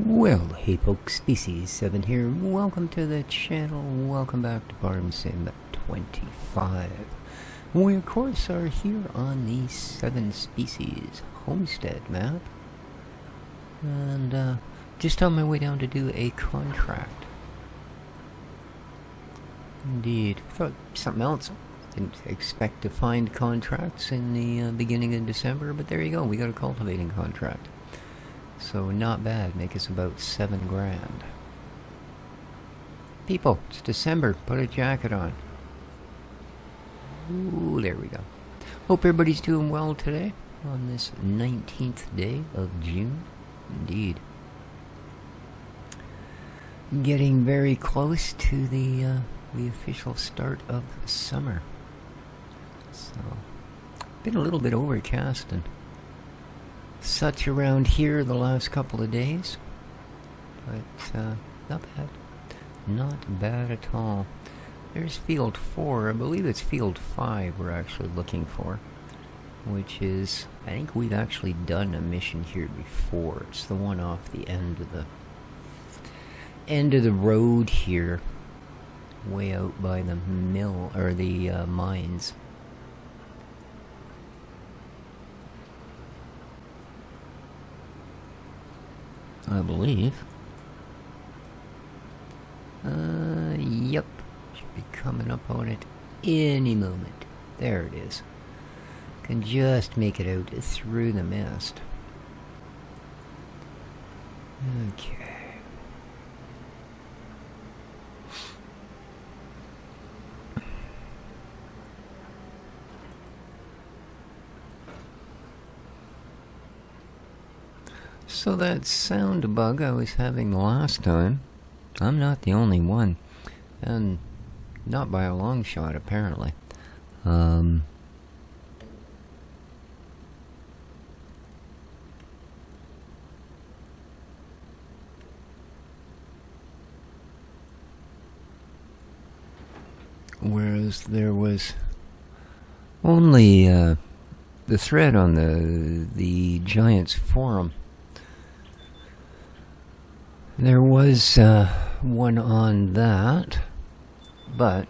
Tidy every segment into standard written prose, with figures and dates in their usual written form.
Well, hey folks, Species 7 here. Welcome to the channel. Welcome back to Farm Sim 25. We, of course, are here on the 7 Species Homestead map. And, just on my way down to do a contract. Indeed. Thought something else. Didn't expect to find contracts in the beginning of December, but there you go. We got a cultivating contract. So not bad, make us about 7 grand. People, it's December, put a jacket on. Ooh, there we go. Hope everybody's doing well today, on this 19th day of June. Indeed. Getting very close to the official start of summer. So, been a little bit overcast and such around here the last couple of days, but not bad, not bad at all. There's field 4, I believe it's field 5 we're actually looking for, which is, I think we've actually done a mission here before. It's the one off the end of the road here, way out by the mill, or the mines. I believe. Yep. Should be coming up on it any moment. There it is. Can just make it out through the mist. Okay. So that sound bug I was having last time, I'm not the only one, and not by a long shot apparently. Whereas there was only the thread on the Giants forum. There was one on that, but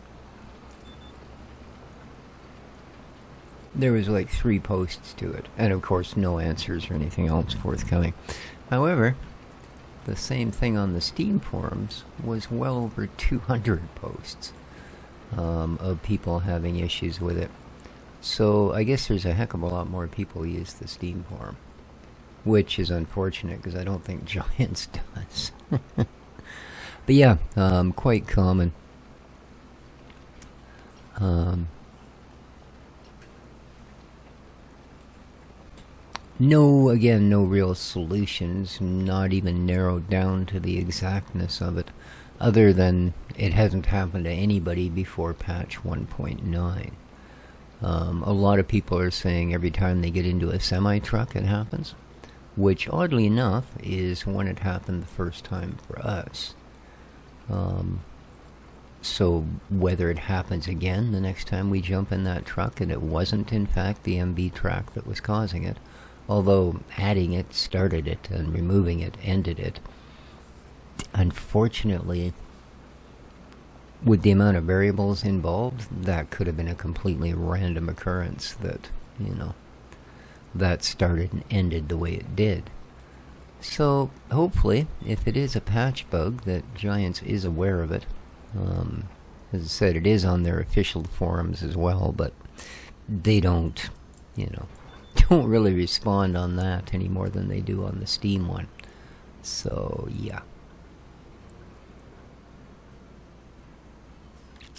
there was like 3 posts to it, and of course no answers or anything else forthcoming. However, the same thing on the Steam forums was well over 200 posts of people having issues with it. So I guess there's a heck of a lot more people use the Steam forum. Which is unfortunate, because I don't think Giants does. But yeah, quite common. No real solutions, not even narrowed down to the exactness of it, other than it hasn't happened to anybody before patch 1.9. A lot of people are saying every time they get into a semi-truck it happens. Which, oddly enough, is when it happened the first time for us. So, whether it happens again the next time we jump in that truck, and it wasn't, in fact, the MB track that was causing it, although adding it started it, and removing it ended it. Unfortunately, with the amount of variables involved, that could have been a completely random occurrence that, you know, that started and ended the way it did. So hopefully, if it is a patch bug, that Giants is aware of it. As I said, it is on their official forums as well, but they don't, don't really respond on that any more than they do on the Steam one. So yeah,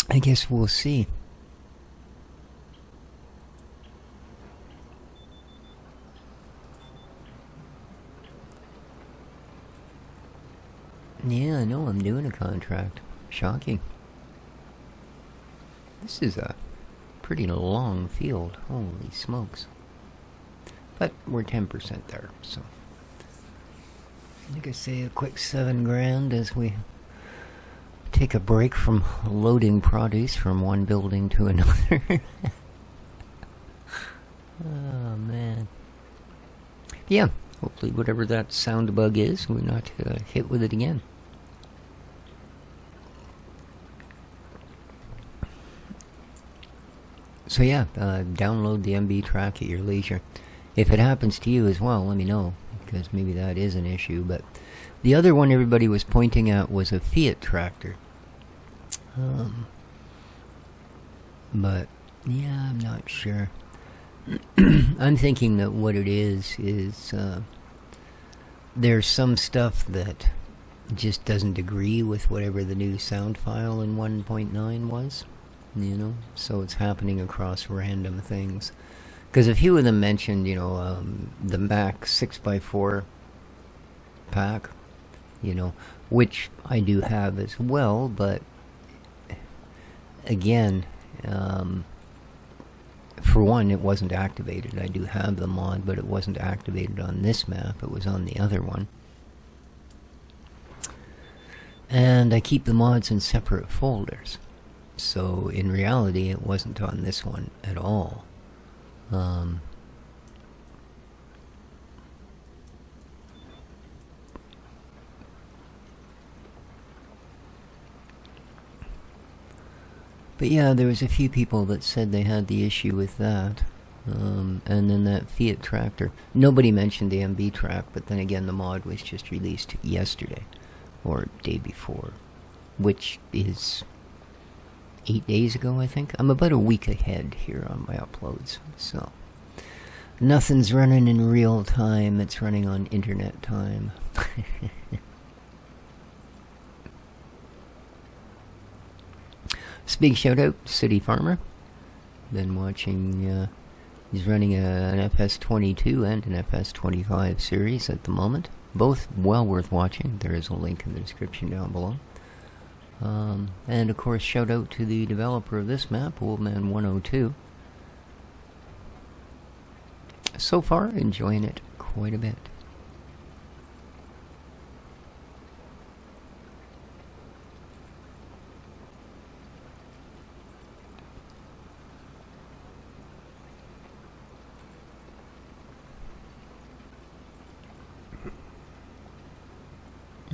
I guess we'll see. Yeah, I know, I'm doing a contract. Shocking. This is a pretty long field. Holy smokes. But we're 10% there, so. Like I say, a quick 7 grand as we take a break from loading produce from one building to another. Oh, man. Yeah, Hopefully whatever that sound bug is, we're not hit with it again. So yeah, download the MB track at your leisure. If it happens to you as well, let me know, because maybe that is an issue. But the other one everybody was pointing at was a Fiat tractor. But yeah, I'm not sure. I'm thinking that what it is there's some stuff that just doesn't agree with whatever the new sound file in 1.9 was, so it's happening across random things. Because a few of them mentioned, the Mac 6x4 pack, which I do have as well, but again, for one, it wasn't activated. I do have the mod, but it wasn't activated on this map. It was on the other one. And I keep the mods in separate folders. So in reality, it wasn't on this one at all. But yeah, there was a few people that said they had the issue with that. And then that Fiat tractor. Nobody mentioned the MB track, but then again, the mod was just released yesterday, or day before, which is 8 days ago, I think. I'm about a week ahead here on my uploads, so nothing's running in real time. It's running on internet time. So big shout out, City Farmer. Been watching, he's running an FS22 and an FS25 series at the moment. Both well worth watching. There is a link in the description down below. And of course, shout out to the developer of this map, Oldman102. So far, enjoying it quite a bit.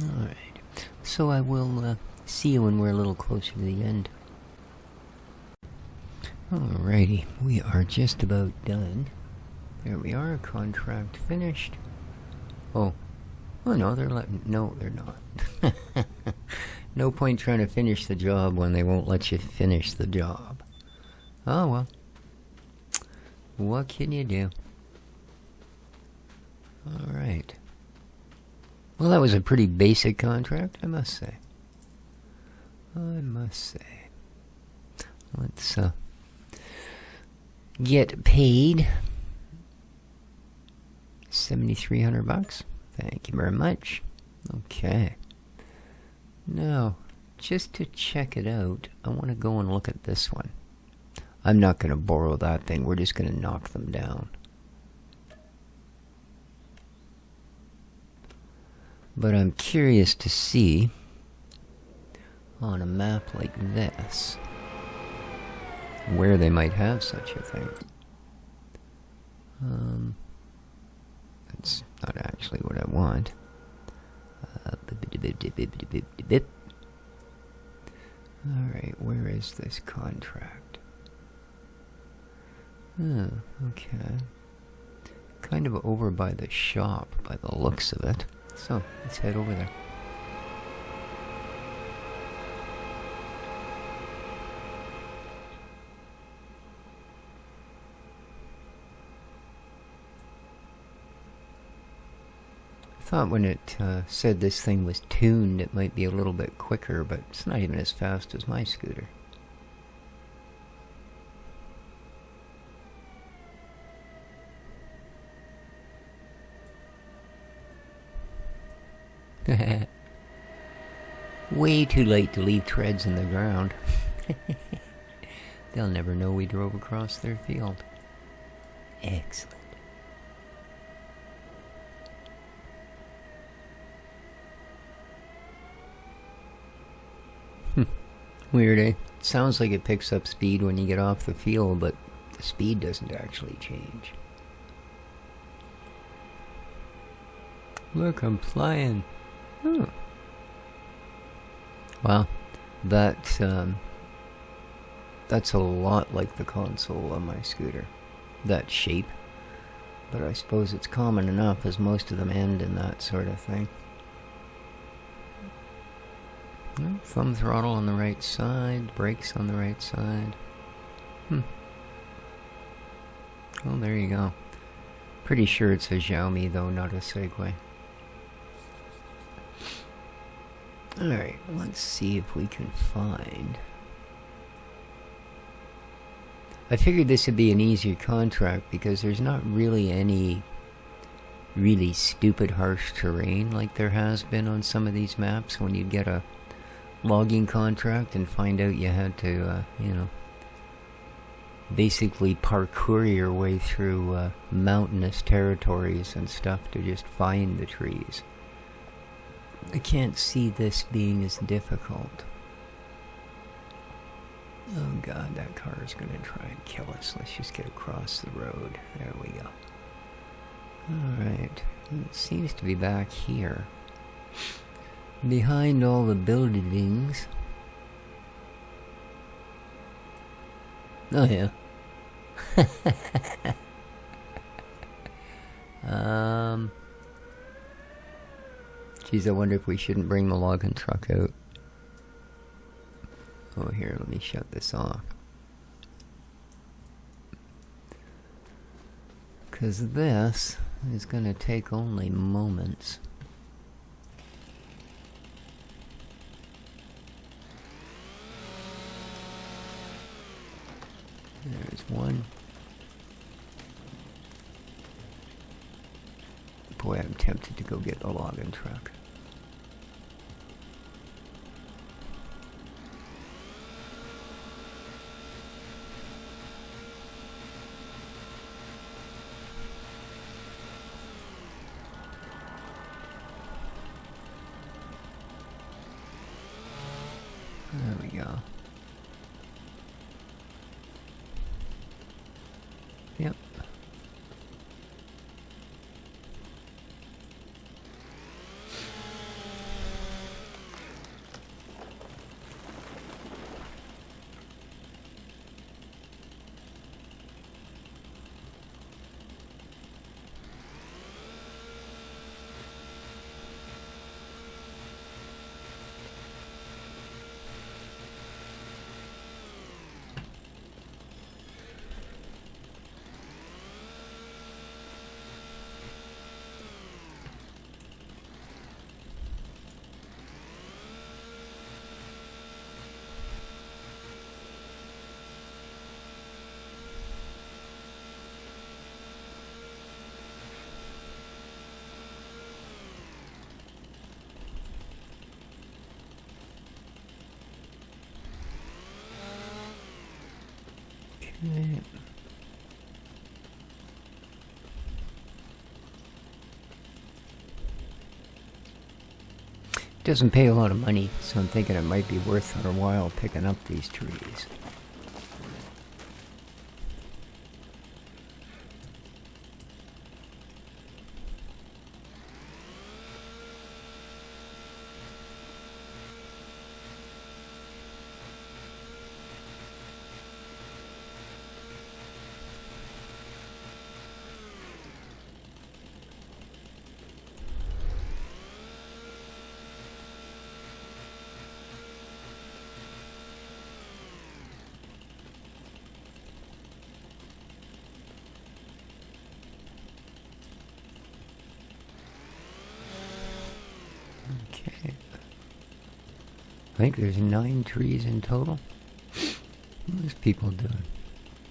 Alright, so I will see you when we're a little closer to the end. Alrighty, we are just about done. There we are, contract finished. Oh no, they're no, they're not. No point trying to finish the job when they won't let you finish the job. Oh well, what can you do? Alright. Well, that was a pretty basic contract, I must say. Let's get paid. $7,300. Thank you very much. Okay. Now, just to check it out, I want to go and look at this one. I'm not going to borrow that thing. We're just going to knock them down. But I'm curious to see, on a map like this, where they might have such a thing. That's not actually what I want. Alright, where is this contract? Oh, okay. Kind of over by the shop, by the looks of it. So, let's head over there. I thought when it said this thing was tuned, it might be a little bit quicker, but it's not even as fast as my scooter. Way too late to leave treads in the ground. They'll never know we drove across their field. Excellent. Weird, eh? It sounds like it picks up speed when you get off the field, but the speed doesn't actually change. Look, I'm flying. Oh. Well, that's a lot like the console on my scooter. That shape. But I suppose it's common enough, as most of them end in that sort of thing. Thumb throttle on the right side, brakes on the right side. Oh, there you go. Pretty sure it's a Xiaomi, though, not a Segway. Alright, let's see if we can find... I figured this would be an easier contract because there's not really any really stupid harsh terrain like there has been on some of these maps when you get a logging contract and find out you had to, basically parkour your way through mountainous territories and stuff to just find the trees. I can't see this being as difficult. Oh god, that car is going to try and kill us. Let's just get across the road. There we go. Alright, it seems to be back here. Behind all the buildings. Oh yeah. Geez, I wonder if we shouldn't bring the logging truck out. Oh, here, let me shut this off. Because this is going to take only moments. There's one. Boy, I'm tempted to go get the logging truck. There we go. Yep. Okay. It doesn't pay a lot of money, so I'm thinking it might be worth our while picking up these trees. Okay. I think there's 9 trees in total. What are these people doing?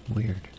Weird.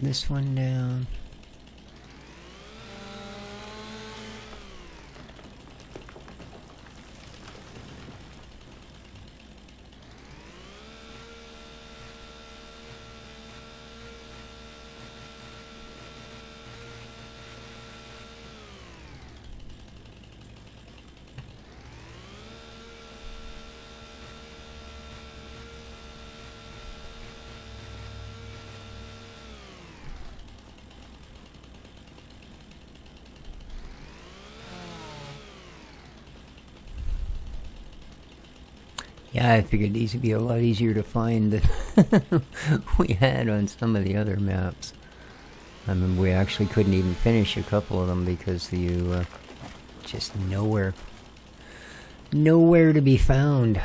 this one down. Yeah, I figured these would be a lot easier to find than we had on some of the other maps. I mean, we actually couldn't even finish a couple of them because you just nowhere to be found.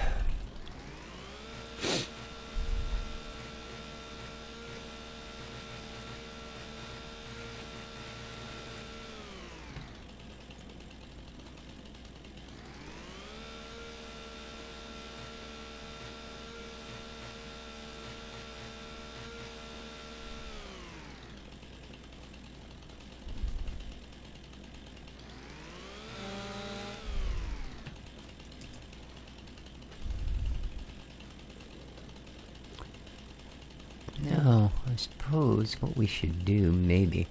Now, I suppose what we should do, maybe,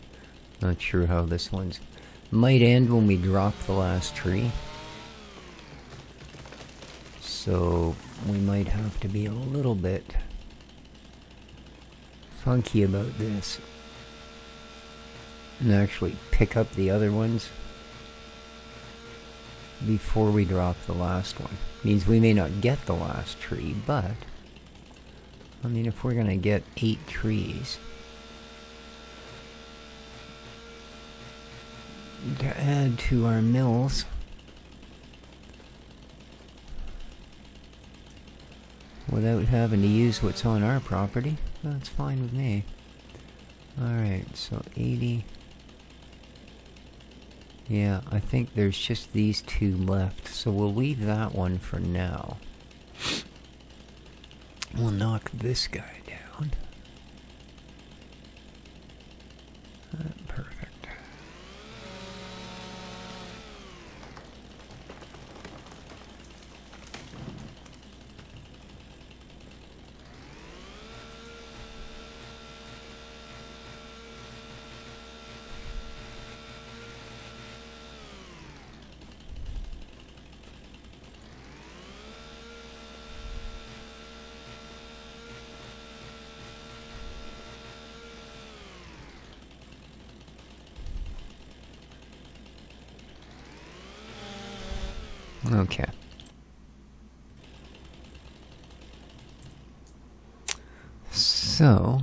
not sure how this one's, might end when we drop the last tree. So, we might have to be a little bit funky about this. And actually pick up the other ones before we drop the last one. Means we may not get the last tree, but I mean, if we're gonna get 8 trees to add to our mills, without having to use what's on our property, that's fine with me. Alright, so 80. Yeah, I think there's just these 2 left, so we'll leave that one for now. We'll knock this guy down. Perfect. Okay. So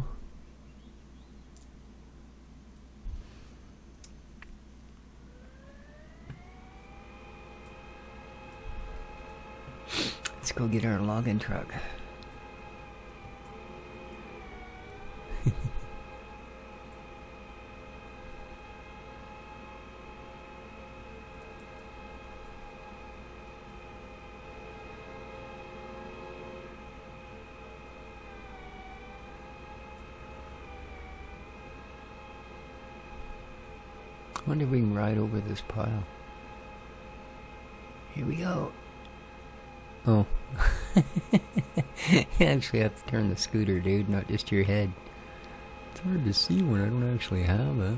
let's go get our logging truck. I wonder if we can ride over this pile. Here we go. Oh. You actually have to turn the scooter, dude, not just your head. It's hard to see when I don't actually have it.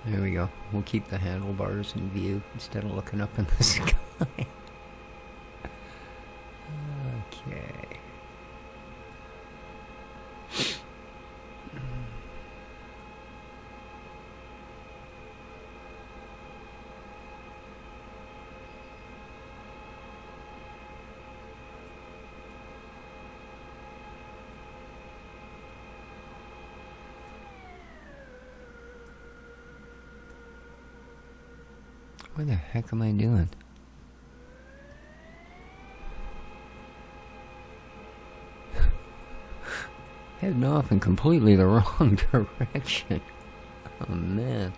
There we go. We'll keep the handlebars in view instead of looking up in the sky. Okay. What the heck am I doing? Heading off in completely the wrong direction. Oh man.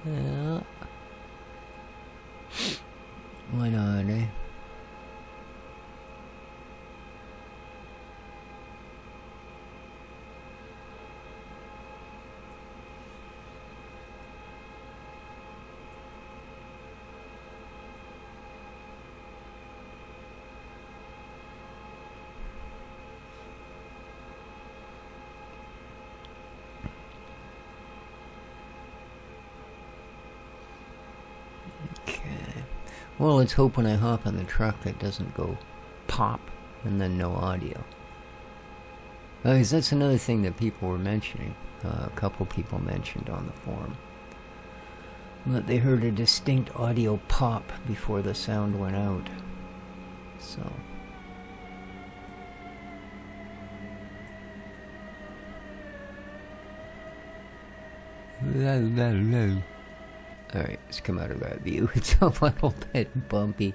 Yeah. Why not, eh? Well, let's hope when I hop on the truck it doesn't go pop and then no audio. Because that's another thing that people were mentioning. A couple people mentioned on the forum that they heard a distinct audio pop before the sound went out. So... Alright, let's come out of that view. It's a little bit bumpy.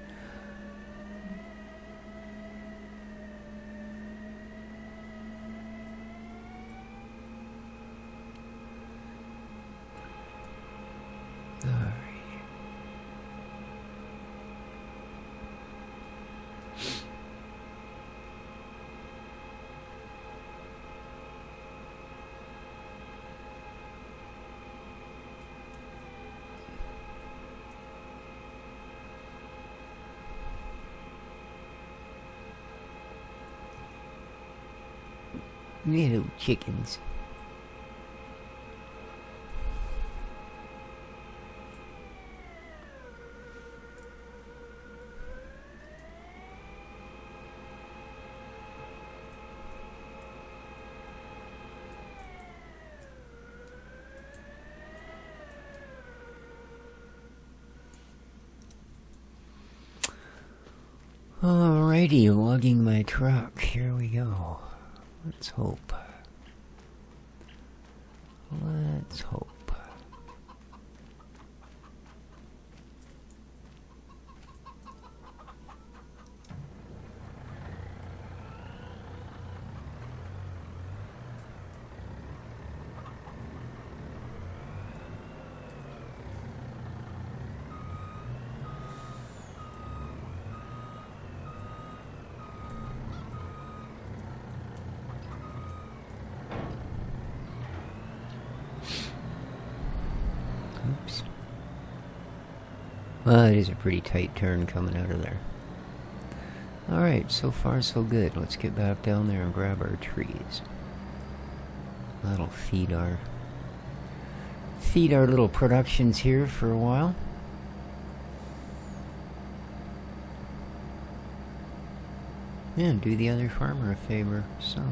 Alright. Little chickens. Alrighty, logging my truck. Here we go. Let's hope. Let's hope. Oops. Well, it is a pretty tight turn coming out of there. Alright, so far so good. Let's get back down there and grab our trees. That'll feed our little productions here for a while. Yeah, and do the other farmer a favor, so.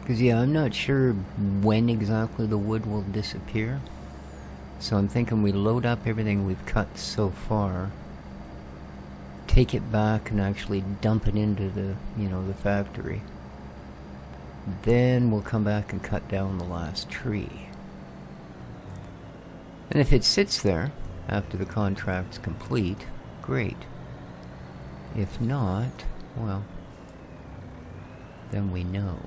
Because, yeah, I'm not sure when exactly the wood will disappear. So I'm thinking we load up everything we've cut so far, take it back and actually dump it into the, the factory. Then we'll come back and cut down the last tree. And if it sits there after the contract's complete, great. If not, well, then we know.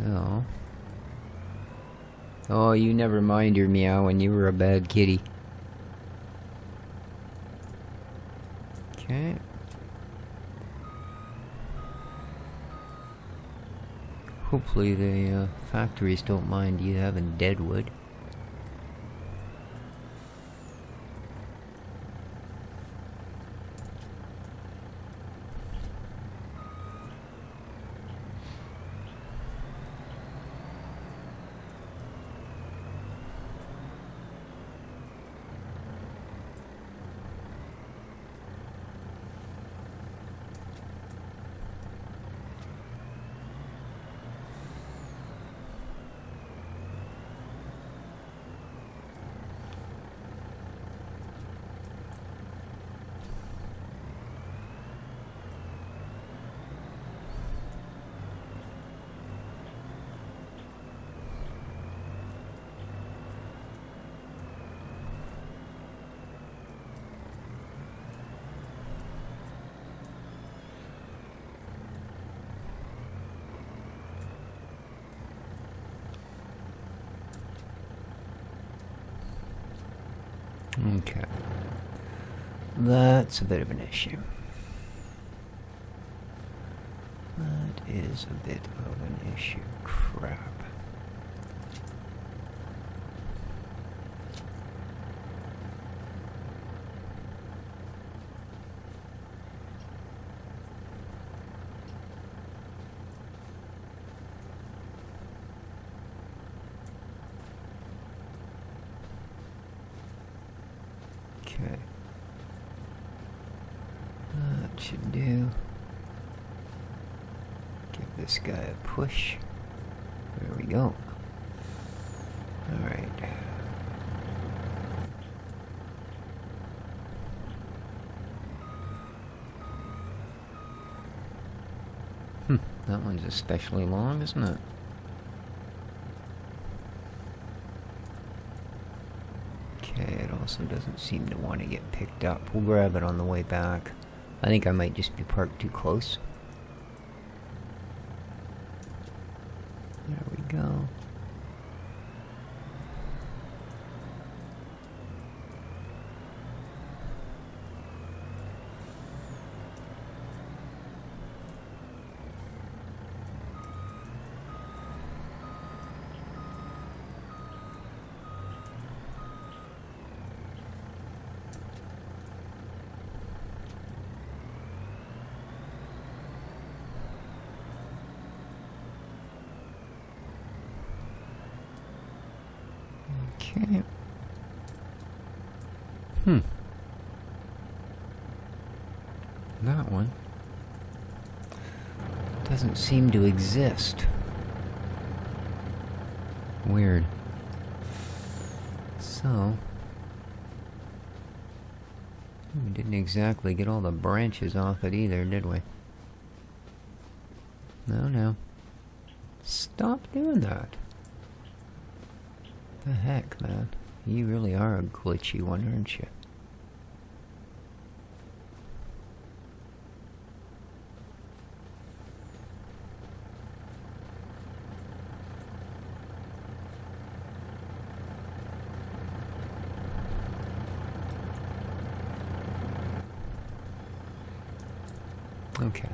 So... Oh, you never mind your meowing. You were a bad kitty. Okay. Hopefully the factories don't mind you having dead wood. Okay. That's a bit of an issue. That is a bit of an issue. Crap. Okay. That should do. Give this guy a push. There we go. Alright. That one's especially long, isn't it? Okay, it also doesn't seem to want to get picked up. We'll grab it on the way back. I think I might just be parked too close. There we go. Okay. That one doesn't seem to exist. Weird. So, we didn't exactly get all the branches off it either, did we? No. Stop doing that. The heck, man. You really are a glitchy one, aren't you? Okay.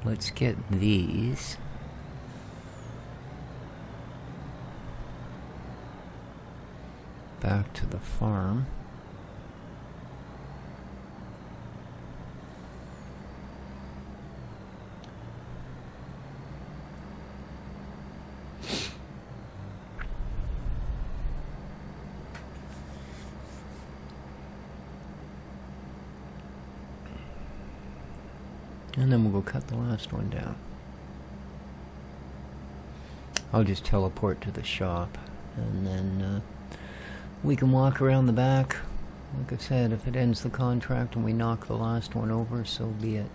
Let's get these. Back to the farm. And then we'll go cut the last one down. I'll just teleport to the shop, and then we can walk around the back. Like I said, if it ends the contract and we knock the last one over, so be it.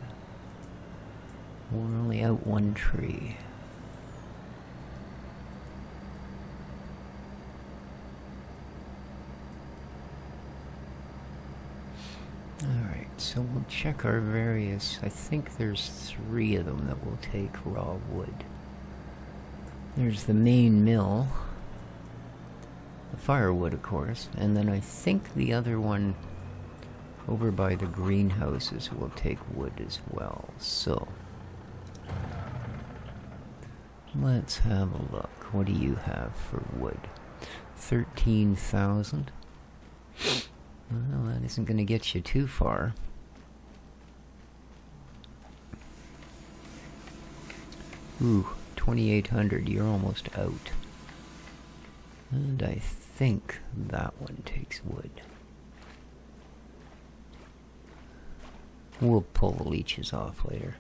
We're only out one tree. Alright, so we'll check our various... I think there's 3 of them that will take raw wood. There's the main mill. The firewood, of course. And then I think the other one over by the greenhouses will take wood as well. So, let's have a look. What do you have for wood? 13,000. Well, that isn't going to get you too far. Ooh, 2,800. You're almost out. And I think that one takes wood. We'll pull the leeches off later.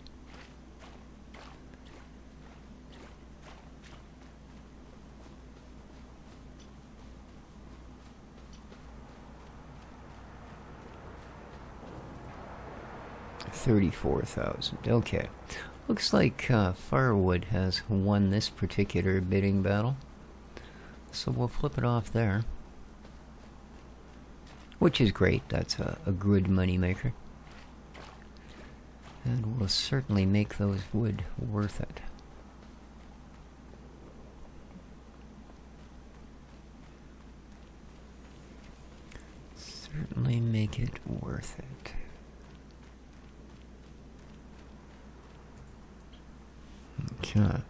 $34,000. Okay. Looks like firewood has won this particular bidding battle. So we'll flip it off there. Which is great. That's a good money maker. And we'll certainly make those wood worth it. Certainly make it worth it. Okay.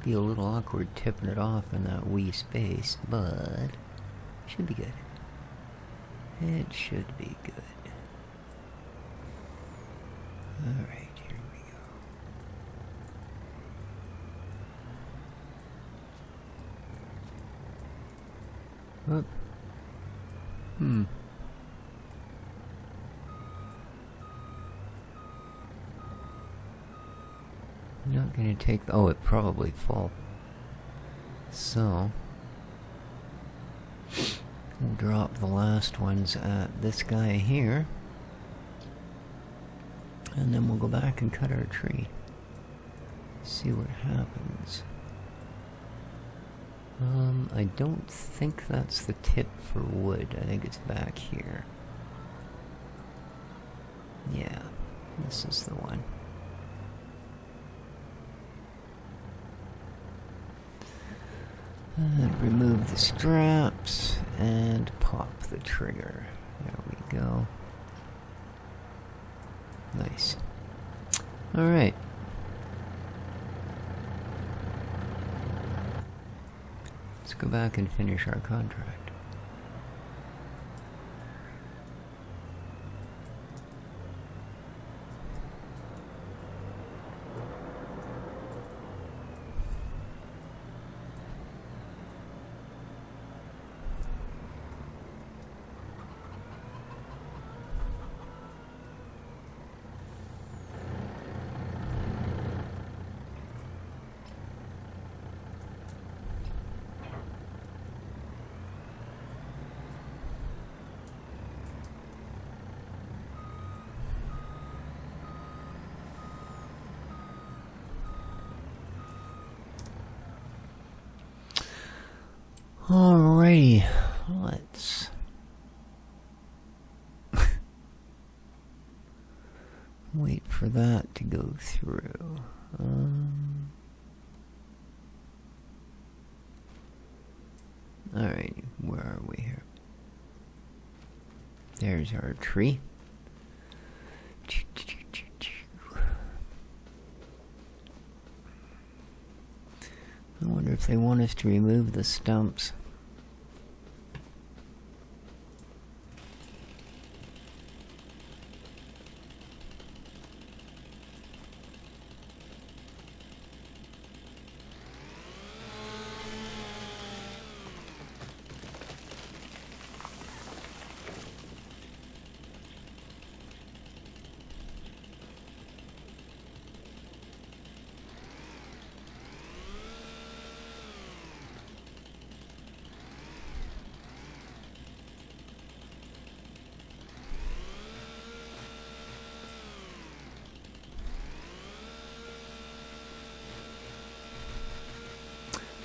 Be a little awkward tipping it off in that wee space, but should be good. It should be good. Alright, here we go. Whoop. Not gonna take... Oh, it probably fall. So... we'll drop the last ones at this guy here. And then we'll go back and cut our tree. See what happens. I don't think that's the tip for wood. I think it's back here. Yeah, this is the one. And remove the straps and pop the trigger. There we go. Nice. Alright. Let's go back and finish our contract. Alrighty, let's wait for that to go through. Alright, where are we here? There's our tree. I wonder if they want us to remove the stumps.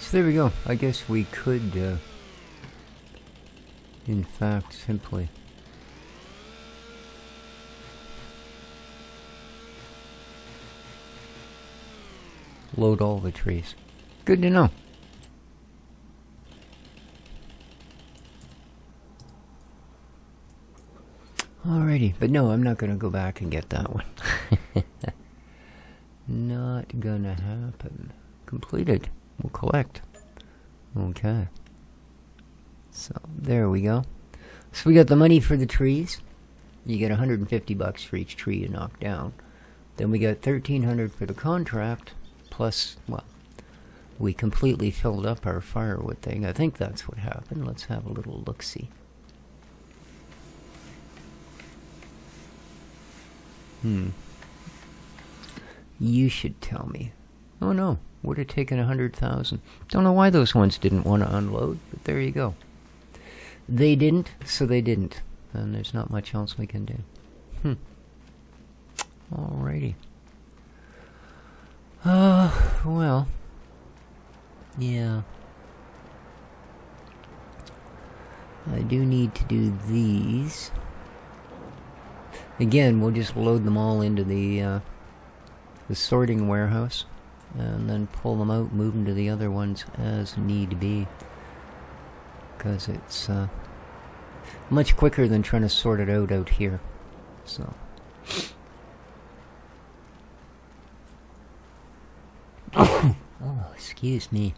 So there we go. I guess we could, in fact, simply load all the trees. Good to know. Alrighty, but no, I'm not going to go back and get that one. Not gonna happen. Completed. We'll collect. Okay. So, there we go. So we got the money for the trees. You get $150 for each tree you knock down. Then we got $1,300 for the contract. Plus, well, we completely filled up our firewood thing. I think that's what happened. Let's have a little look-see. You should tell me. Oh no, would have taken 100,000. Don't know why those ones didn't want to unload, but there you go. They didn't, so they didn't. And there's not much else we can do. Alrighty. Well. Yeah. I do need to do these. Again, we'll just load them all into the sorting warehouse, and then pull them out, move them to the other ones as need be. Because it's much quicker than trying to sort it out here. So. Oh, excuse me.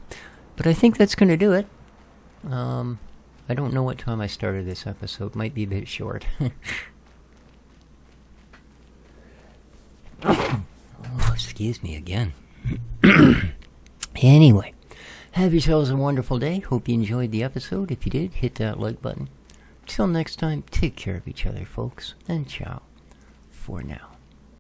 But I think that's going to do it. I don't know what time I started this episode. Might be a bit short. Oh, excuse me again. Anyway, have yourselves a wonderful day. Hope you enjoyed the episode. If you did, hit that like button. Till next time, take care of each other, folks, and ciao for now.